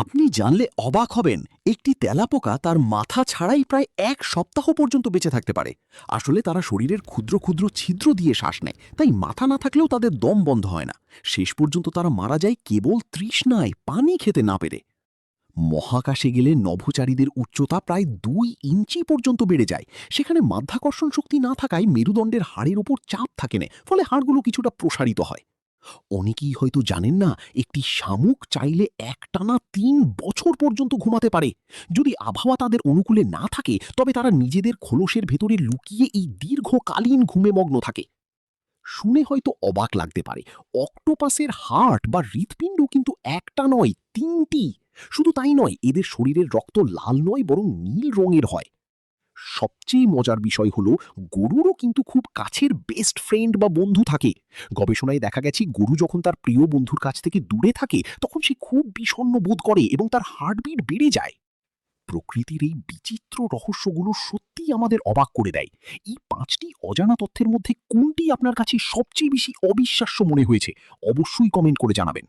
আপনি জানলে অবাক হবেন, একটি তেলাপোকা তার মাথা ছাড়াই প্রায় 1 সপ্তাহ পর্যন্ত বেঁচে থাকতে পারে। আসলে তারা শরীরের ক্ষুদ্র ক্ষুদ্র ছিদ্র দিয়ে শ্বাস নেয়, তাই মাথা না থাকলেও তাদের দম বন্ধ হয় না। শেষ পর্যন্ত তারা মারা যায় কেবল তৃষ্ণায় পানি খেতে না পেরে। মহাকাশে গেলে নভোচারীদের উচ্চতা প্রায় 2 ইঞ্চি পর্যন্ত বেড়ে যায়। সেখানে মাধ্যাকর্ষণ শক্তি না থাকায় মেরুদণ্ডের হাড়ের ওপর চাপ থাকে না, ফলে হাড়গুলো কিছুটা প্রসারিত হয়। অনেকেই হয়তো জানেন না, একটি শামুক চাইলে একটানা 3 বছর পর্যন্ত ঘুমাতে পারে। যদি আবহাওয়া তাদের অনুকূলে না থাকে, তবে তারা নিজেদের খোলসের ভেতরে লুকিয়ে এই দীর্ঘকালীন ঘুমে মগ্ন থাকে। শুনে হয়তো অবাক লাগতে পারে, অক্টোপাসের হার্ট বা হৃৎপিণ্ড কিন্তু একটা নয়, 3টি। শুধু তাই নয়, এদের শরীরের রক্ত লাল নয়, বরং নীল রঙের হয়। সবচেয়ে মজার বিষয় হলো, গরুরও কিন্তু খুব কাছের বেস্ট ফ্রেন্ড বা বন্ধু থাকে। গবেষণায় দেখা গেছে, গরু যখন তার প্রিয় বন্ধুর কাছ থেকে দূরে থাকে, তখন সে খুব বিষণ্ণ বোধ করে এবং তার হার্টবিট বেড়ে যায়। প্রকৃতির এই বিচিত্র রহস্যগুলো সত্যিই আমাদের অবাক করে দেয়। এই 5টি অজানা তথ্যের মধ্যে কোনটি আপনার কাছে সবচেয়ে বেশি অবিশ্বাস্য মনে হয়েছে? অবশ্যই কমেন্ট করে জানাবেন।